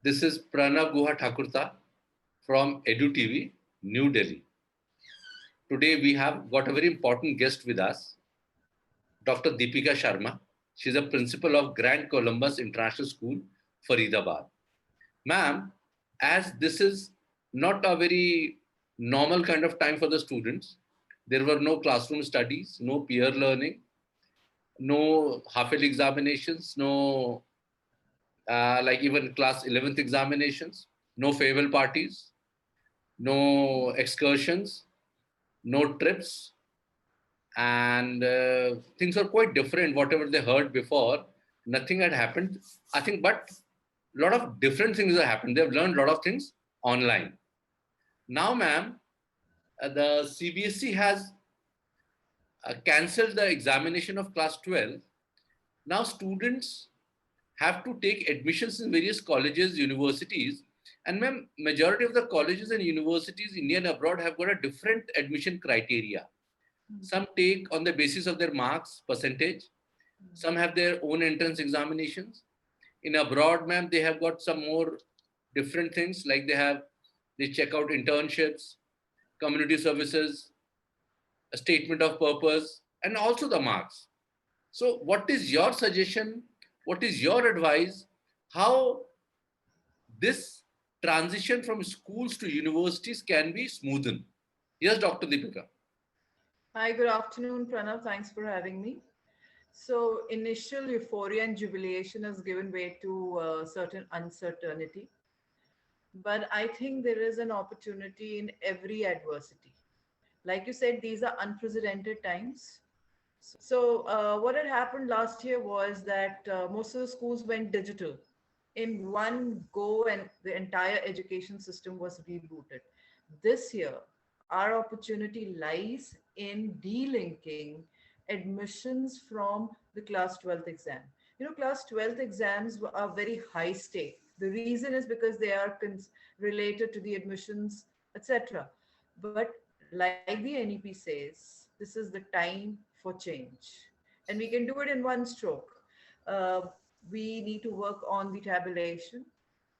This is Pranav Guha Thakurta from Edu TV, New Delhi. Today we have got a very important guest with us, Dr. Deepika Sharma. She is a principal of Grand Columbus International School, Faridabad. Ma'am, as this is not a very normal kind of time for the students, there were no classroom studies, no peer learning, no half-yearly examinations, no like even class 11th examinations, no farewell parties, no excursions, no trips, and things were quite different. Whatever they heard before, nothing had happened. I think, but a lot of different things have happened. They've learned a lot of things online. Now, ma'am, the CBSE has cancelled the examination of class 12. Now, students have to take admissions in various colleges, universities. And ma'am, majority of the colleges and universities, India and abroad, have got a different admission criteria. Some take on the basis of their marks, percentage. Some have their own entrance examinations. In abroad, ma'am, they have got some more different things, like they check out internships, community services, a statement of purpose, and also the marks. So what is your suggestion? What is your advice? How this transition from schools to universities can be smoothened? Yes, Dr. Deepika. Hi, good afternoon, Pranav. Thanks for having me. So, initial euphoria and jubilation has given way to certain uncertainty. But I think there is an opportunity in every adversity. Like you said, these are unprecedented times. So, what had happened last year was that most of the schools went digital in one go, and the entire education system was rebooted. This year, our opportunity lies in delinking admissions from the class 12th exam. Class 12th exams are very high stake. The reason is because they are related to the admissions, etc. But like the NEP says, this is the time for change. And we can do it in one stroke. Uh, we need to work on the tabulation,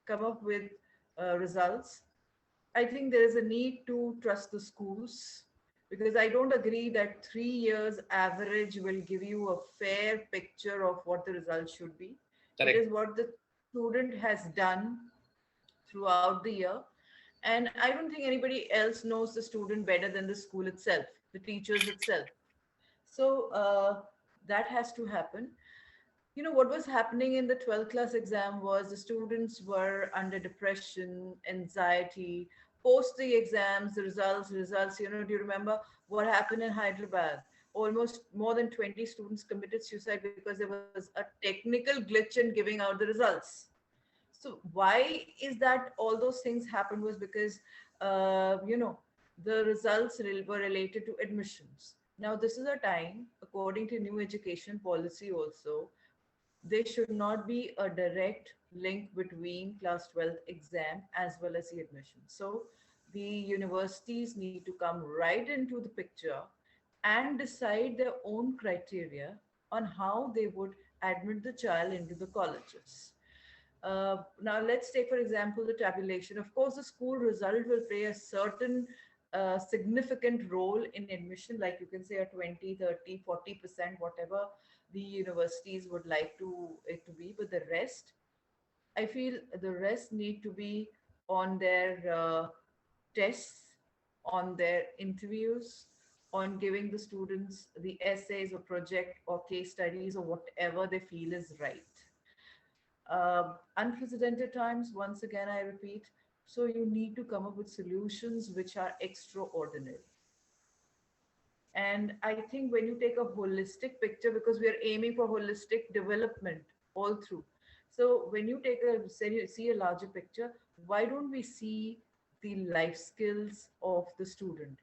come up with results. I think there is a need to trust the schools, because I don't agree that 3 years average will give you a fair picture of what the results should be. It Correct. is what the student has done throughout the year. And I don't think anybody else knows the student better than the school itself, the teachers itself. So that has to happen. What was happening in the 12th class exam was the students were under depression, anxiety, post the exams, the results. Do you remember what happened in Hyderabad? Almost more than 20 students committed suicide because there was a technical glitch in giving out the results. So why is that all those things happened was because, the results were related to admissions. Now, this is a time, according to new education policy also, there should not be a direct link between class 12th exam as well as the admission. So the universities need to come right into the picture and decide their own criteria on how they would admit the child into the colleges. Now, let's take, for example, the tabulation. Of course, the school result will play a certain significant role in admission, like you can say a 20, 30, 40%, whatever the universities would like to it to be. But the rest, I feel the rest need to be on their tests, on their interviews, on giving the students the essays or project or case studies or whatever they feel is right. Unprecedented times, once again, I repeat. So you need to come up with solutions which are extraordinary. And I think when you take a holistic picture, because we are aiming for holistic development all through. So when you take see a larger picture, why don't we see the life skills of the student?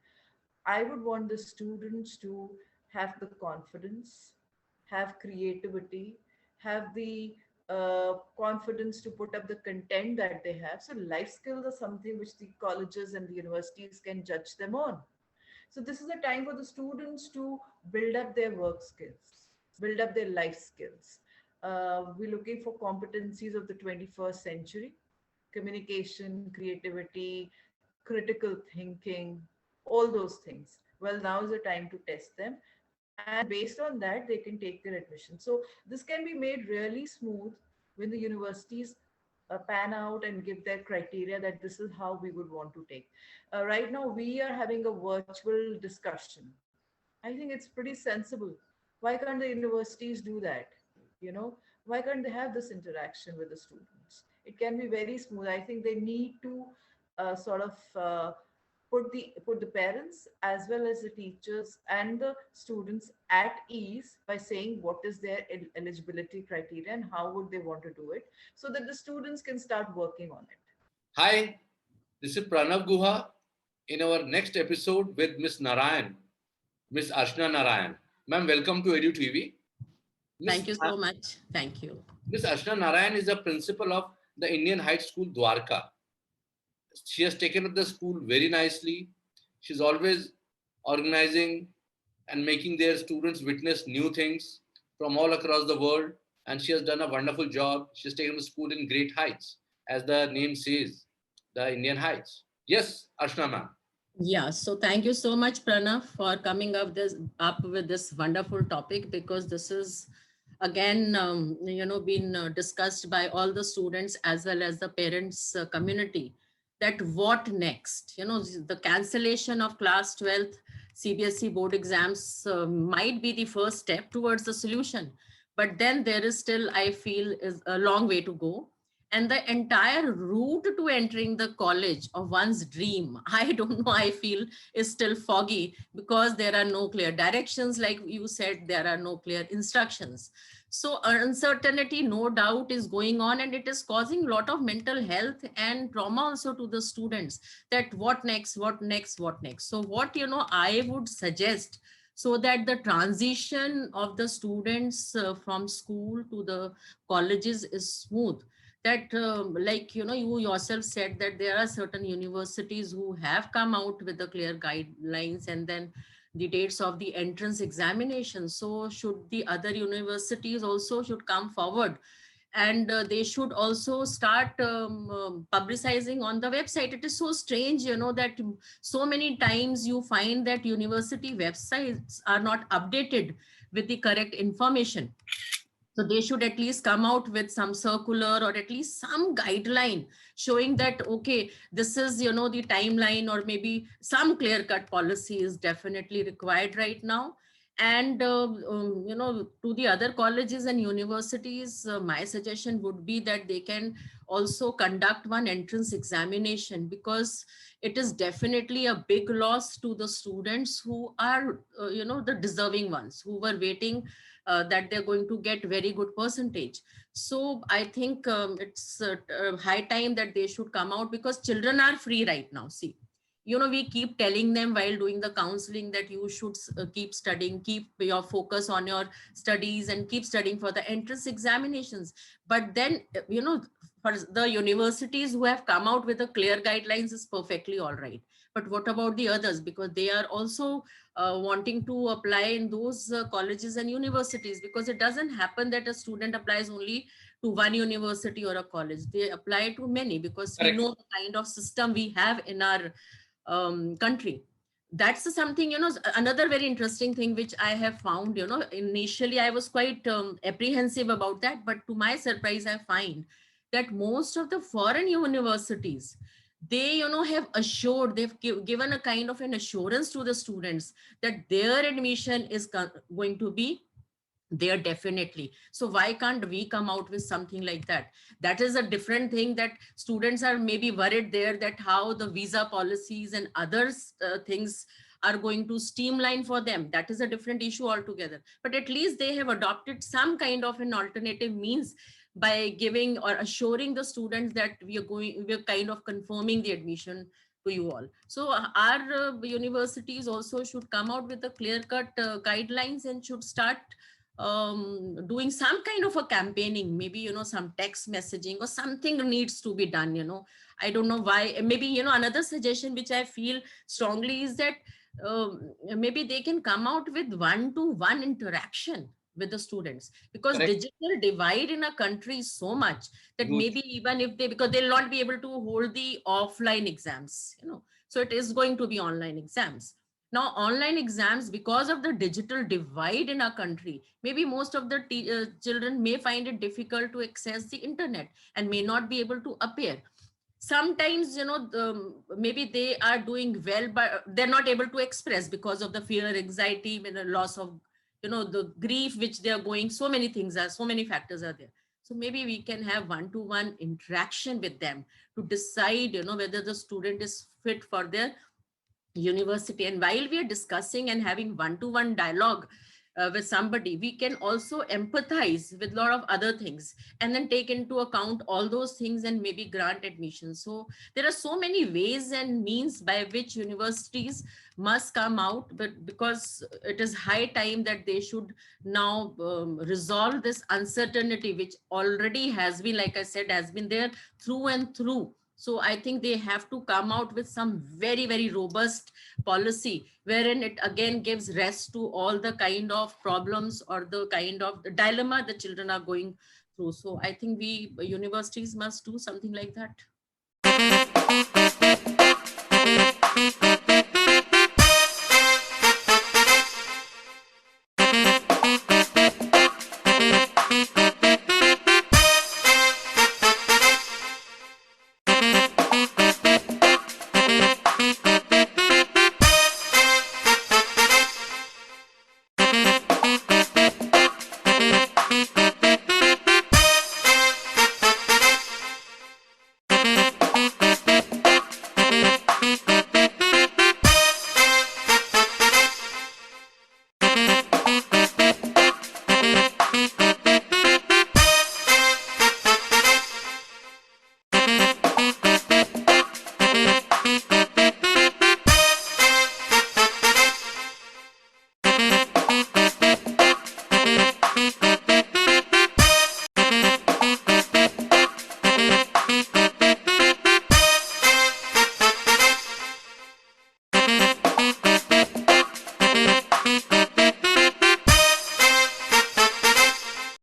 I would want the students to have the confidence, have creativity, have the confidence to put up the content that they have. So life skills are something which the colleges and the universities can judge them on. So this is a time for the students to build up their work skills, build up their life skills. We're looking for competencies of the 21st century. communication, creativity, critical thinking, all those things. Well, now is the time to test them. And based on that, they can take their admission. So this can be made really smooth when the universities pan out and give their criteria that this is how we would want to take. Right now, we are having a virtual discussion. I think it's pretty sensible. Why can't the universities do that? You know, why can't they have this interaction with the students? It can be very smooth. I think they need to sort of put the parents as well as the teachers and the students at ease by saying what is their eligibility criteria and how would they want to do it, so that the students can start working on it. Hi, this is Pranav Guha in our next episode with Miss Narayan, Miss Archana Narain. Ma'am, welcome to Edu TV. Miss, Thank you so much. Thank you. Miss Archana Narayan is the principal of the Indian Heights School, Dwarka. She has taken up the school very nicely. She's always organizing and making their students witness new things from all across the world. And she has done a wonderful job. She's taken the school in great heights, as the name says, the Indian Heights. Yes, Archana ma'am. Yeah, so thank you so much, Pranav, for coming up with this wonderful topic, because this is again, been discussed by all the students as well as the parents community, that what next? The cancellation of class 12th CBSE board exams might be the first step towards the solution, but then there is still, I feel, is a long way to go. And the entire route to entering the college of one's dream, I don't know, I feel is still foggy, because there are no clear directions. Like you said, there are no clear instructions. So uncertainty, no doubt, is going on, and it is causing a lot of mental health and trauma also to the students, that what next, what next, what next. So what, I would suggest, so that the transition of the students from school to the colleges is smooth, that you yourself said that there are certain universities who have come out with the clear guidelines and then the dates of the entrance examination. So should the other universities also should come forward, and they should also start publicizing on the website. It is so strange, that so many times you find that university websites are not updated with the correct information. So they should at least come out with some circular or at least some guideline showing that, okay, this is, the timeline, or maybe some clear cut policy is definitely required right now. And, to the other colleges and universities, my suggestion would be that they can also conduct one entrance examination, because it is definitely a big loss to the students who are, the deserving ones, who were waiting that they're going to get very good percentage. So I think it's high time that they should come out, because children are free right now. See, we keep telling them while doing the counseling that you should keep studying, keep your focus on your studies and keep studying for the entrance examinations. But then, for the universities who have come out with the clear guidelines is perfectly all right. But what about the others? Because they are also wanting to apply in those colleges and universities, because it doesn't happen that a student applies only to one university or a college. They apply to many, because we know the kind of system we have in our country. That's something, another very interesting thing which I have found. Initially I was quite apprehensive about that, but to my surprise, I find that most of the foreign universities, they have assured, they've given a kind of an assurance to the students that their admission is going to be there definitely. So why can't we come out with something like that? That is a different thing, that students are maybe worried there that how the visa policies and others things are going to streamline for them. That is a different issue altogether. But at least they have adopted some kind of an alternative means by giving or assuring the students that we're kind of confirming the admission to you all. So our universities also should come out with the clear cut guidelines, and should start doing some kind of a campaigning, maybe, some text messaging or something needs to be done. I don't know why. Maybe, another suggestion which I feel strongly is that maybe they can come out with one-to-one interaction with the students, because Correct. digital divide in a country is so much that Huge. maybe even if they, because they'll not be able to hold the offline exams, so it is going to be online exams. Now online exams, because of the digital divide in our country, maybe most of the children may find it difficult to access the internet and may not be able to appear. Sometimes, maybe they are doing well, but they're not able to express because of the fear, anxiety, and the loss of, the grief which they are going. So many things are, so many factors are there. So maybe we can have one-to-one interaction with them to decide, whether the student is fit for their university. And while we are discussing and having one-to-one dialogue with somebody, we can also empathize with a lot of other things and then take into account all those things and maybe grant admission. So there are so many ways and means by which universities must come out, but because it is high time that they should now resolve this uncertainty which already has been, like I said, has been there through and through. So I think they have to come out with some very, very robust policy wherein it again gives rest to all the kind of problems or the kind of the dilemma the children are going through. So I think we universities must do something like that.